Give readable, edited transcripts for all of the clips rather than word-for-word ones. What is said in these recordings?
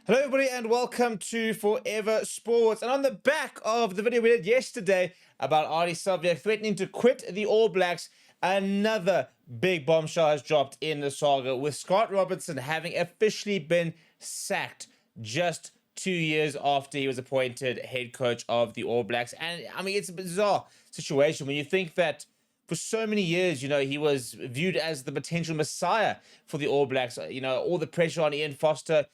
Hello, everybody, and welcome to Forever Sports. And on the back of the video we did yesterday about Artie Savia threatening to quit the All Blacks, another big bombshell has dropped in the saga, with Scott Robertson having officially been sacked just 2 years after he was appointed head coach of the All Blacks. And I mean, it's a bizarre situation when you think that for so many years, he was viewed as the potential messiah for the All Blacks. All the pressure on Ian Foster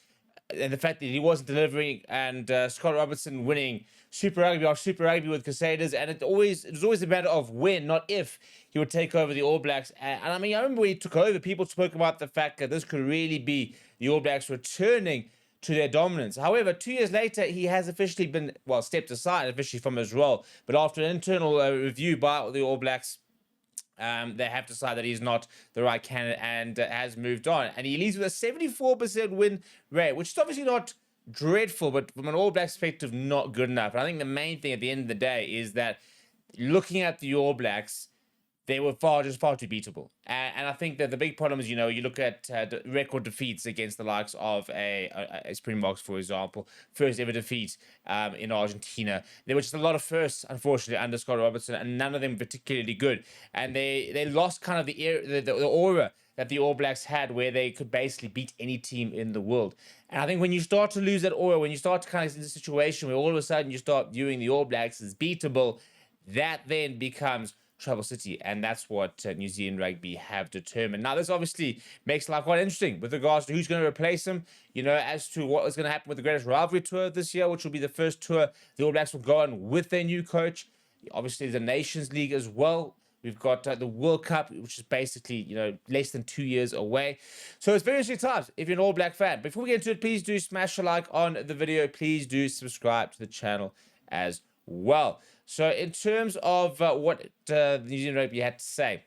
and the fact that he wasn't delivering, and Scott Robertson winning Super Rugby after Super Rugby with Crusaders, and it was always a matter of when, not if, he would take over the All Blacks. And I mean, I remember when he took over, people spoke about the fact that this could really be the All Blacks returning to their dominance. However, 2 years later, he has officially been, stepped aside officially from his role. But after an internal review by the All Blacks, they have decided that he's not the right candidate and has moved on. And he leaves with a 74% win rate, which is obviously not dreadful, but from an All Blacks perspective, not good enough. And I think the main thing at the end of the day is that looking at the All Blacks, they were far too beatable. And I think that the big problem is, you look at the record defeats against the likes of a Springboks, for example, first ever defeat in Argentina. There were just a lot of firsts, unfortunately, under Scott Robertson, and none of them particularly good. And they lost kind of the aura that the All Blacks had, where they could basically beat any team in the world. And I think when you start to lose that aura, when you start to kind of in a situation where all of a sudden you start viewing the All Blacks as beatable, that then becomes Trouble City, and that's what New Zealand Rugby have determined. Now, this obviously makes life quite interesting with regards to who's going to replace him, as to what is going to happen with the Greatest Rivalry Tour this year, which will be the first tour the All Blacks will go on with their new coach. Obviously, the Nations League as well. We've got the World Cup, which is basically, less than 2 years away. So it's very interesting times if you're an All Black fan. Before we get into it, please do smash a like on the video. Please do subscribe to the channel as well. So in terms of what New Zealand Rugby had to say,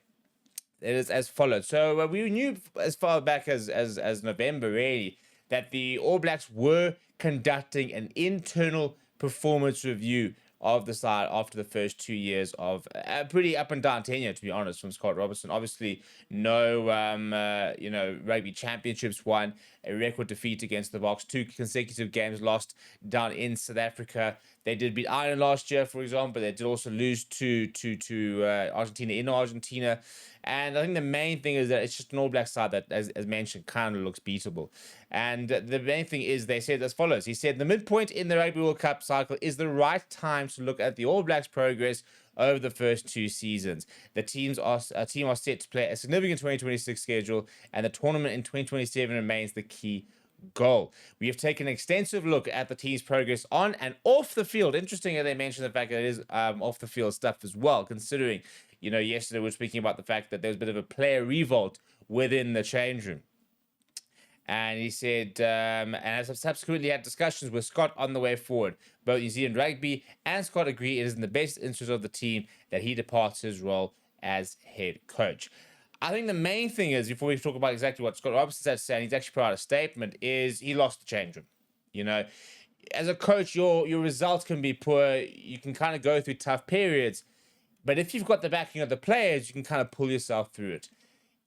it is as follows. So we knew as far back as November, really, that the All Blacks were conducting an internal performance review of the side after the first 2 years of a pretty up and down tenure, to be honest, from Scott Robertson. Obviously, no, rugby championships won, a record defeat against the Boks, 2 consecutive games lost down in South Africa. They did beat Ireland last year, for example, but they did also lose to Argentina in Argentina. And I think the main thing is that it's just an All Black side that, as mentioned, kind of looks beatable. And the main thing is they said as follows. He said, the midpoint in the Rugby World Cup cycle is the right time to look at the All Blacks' progress over the first 2 seasons. The team are set to play a significant 2026 schedule, and the tournament in 2027 remains the key goal. We have taken an extensive look at the team's progress on and off the field. Interesting that they mentioned the fact that it is off the field stuff as well, considering, yesterday we were speaking about the fact that there was a bit of a player revolt within the change room. And he said, and as I've subsequently had discussions with Scott on the way forward, both New Zealand Rugby and Scott agree it is in the best interest of the team that he departs his role as head coach. I think the main thing is, before we talk about exactly what Scott Robertson said, and he's actually put out a statement, is he lost the change room. As a coach, your results can be poor. You can kind of go through tough periods. But if you've got the backing of the players, you can kind of pull yourself through it.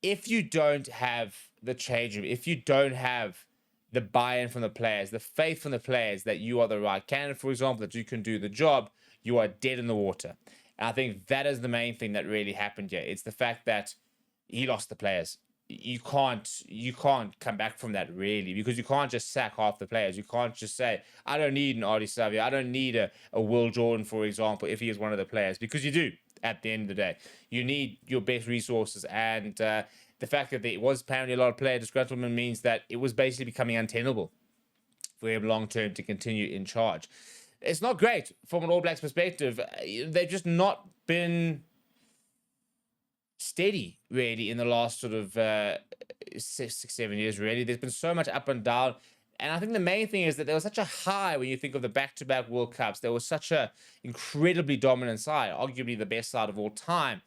If you don't have the change room, if you don't have the buy-in from the players, the faith from the players that you are the right candidate, for example, that you can do the job, you are dead in the water. And I think that is the main thing that really happened here. It's the fact that he lost the players. You can't come back from that, really, because you can't just sack half the players. You can't just say, I don't need an Artie Savia, I don't need a Will Jordan, for example, if he is one of the players, because you do. At the end of the day, you need your best resources, and the fact that there was apparently a lot of player disgruntlement means that it was basically becoming untenable for him long term to continue in charge. It's not great from an All Blacks perspective. They've just not been steady, really, in the last sort of 6-7 years, really. There's been so much up and down. And I think the main thing is that there was such a high when you think of the back-to-back World Cups. There was such a incredibly dominant side, arguably the best side of all time.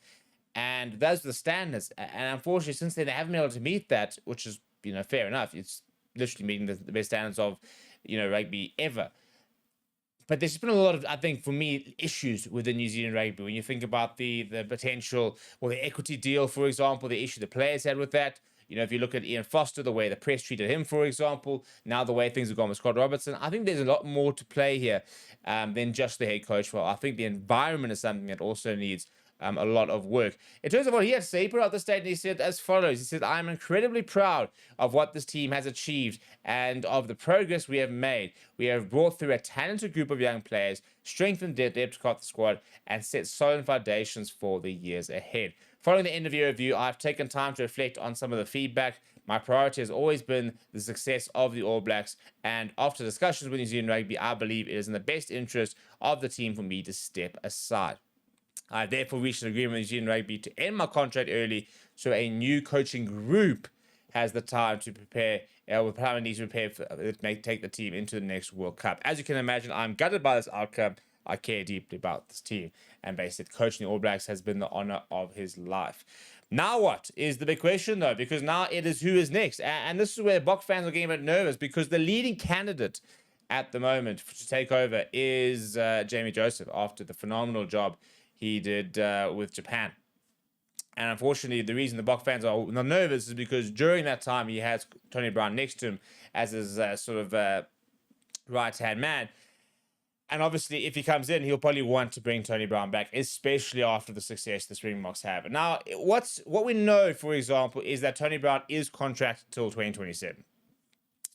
And those are the standards. And unfortunately, since then, they haven't been able to meet that, which is, fair enough. It's literally meeting the best standards of, rugby ever. But there's been a lot of, I think, for me, issues with the New Zealand Rugby. When you think about the potential, or the equity deal, for example, the issue the players had with that, You know, if you look at Ian Foster, the way the press treated him, for example, now the way things have gone with Scott Robertson, I think there's a lot more to play here than just the head coach. Well, I think the environment is something that also needs a lot of work. In terms of what he had to say, he put out the statement, he said as follows. He said, "I'm incredibly proud of what this team has achieved and of the progress we have made. We have brought through a talented group of young players, strengthened the depth of the squad, and set solid foundations for the years ahead. Following the interview review, I've taken time to reflect on some of the feedback. My priority has always been the success of the All Blacks, and after discussions with New Zealand Rugby, I believe it is in the best interest of the team for me to step aside. I therefore reached an agreement with New Zealand Rugby to end my contract early so a new coaching group has the time to prepare, with time needs to prepare take the team into the next World Cup. As you can imagine, I'm gutted by this outcome. I care deeply about this team." And basically, coaching the All Blacks has been the honor of his life. Now what is the big question, though? Because now it is who is next. And this is where Bok fans are getting a bit nervous, because the leading candidate at the moment to take over is Jamie Joseph, after the phenomenal job he did with Japan. And unfortunately, the reason the Bok fans are nervous is because during that time, he has Tony Brown next to him as his sort of right-hand man. And obviously, if he comes in, he'll probably want to bring Tony Brown back, especially after the success the Springboks have. Now, what we know, for example, is that Tony Brown is contracted till 2027.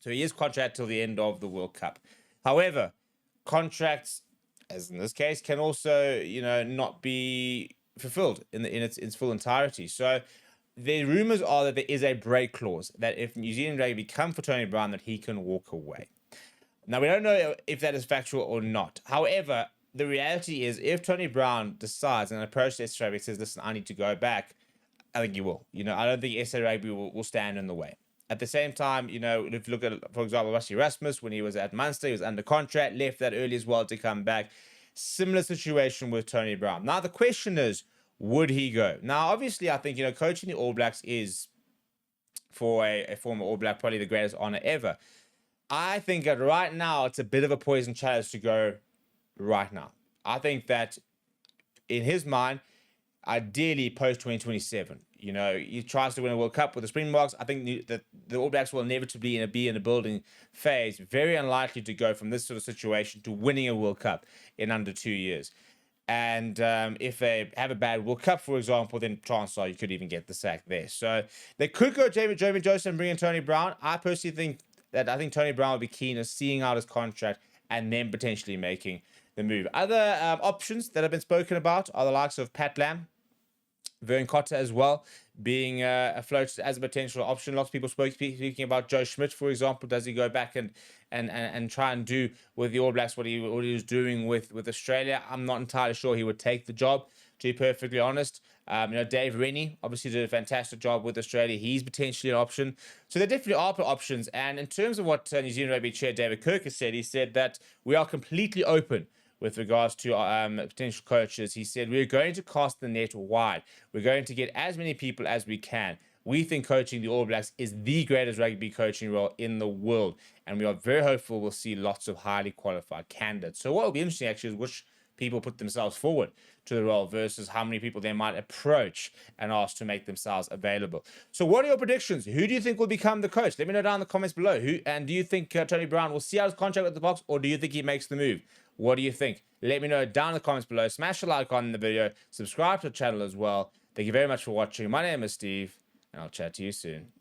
So he is contracted till the end of the World Cup. However, contracts, as in this case, can also, not be fulfilled in its full entirety. So the rumors are that there is a break clause, that if New Zealand Rugby come for Tony Brown, that he can walk away. Now, we don't know if that is factual or not. However, the reality is, if Tony Brown decides and approaches SA Rugby, says, "Listen, I need to go back," I think he will. I don't think SA Rugby will stand in the way. At the same time, if you look at, for example, Rusty Rasmus, when he was at Munster, he was under contract, left that early as well to come back. Similar situation with Tony Brown. Now, the question is, would he go? Now, obviously, I think, coaching the All Blacks is, for a former All Black, probably the greatest honor ever. I think that right now, it's a bit of a poison chalice to go right now. I think that in his mind, ideally post-2027, he tries to win a World Cup with the Springboks. I think that the All Blacks will inevitably be in a building phase. Very unlikely to go from this sort of situation to winning a World Cup in under 2 years. And if they have a bad World Cup, for example, then chances are you could even get the sack there. So they could go Jamie Joseph and bring in Tony Brown. I personally think Tony Brown would be keen on seeing out his contract and then potentially making the move. Other options that have been spoken about are the likes of Pat Lam, Vern Cotter as well, being afloat as a potential option. Lots of people speaking about Joe Schmidt, for example. Does he go back and try and do with the All Blacks what he was doing with Australia? I'm not entirely sure he would take the job, to be perfectly honest. Dave Rennie obviously did a fantastic job with Australia. He's potentially an option. So there definitely are options. And in terms of what New Zealand Rugby Chair David Kirk has said, he said that we are completely open with regards to potential coaches. He said, "We're going to cast the net wide. We're going to get as many people as we can. We think coaching the All Blacks is the greatest rugby coaching role in the world. And we are very hopeful we'll see lots of highly qualified candidates." So what will be interesting, actually, is which people put themselves forward to the role versus how many people they might approach and ask to make themselves available. So what are your predictions? Who do you think will become the coach? Let me know down in the comments below. And do you think Tony Brown will see out his contract with the Boks, or do you think he makes the move? What do you think? Let me know down in the comments below. Smash the like on the video. Subscribe to the channel as well. Thank you very much for watching. My name is Steve, and I'll chat to you soon.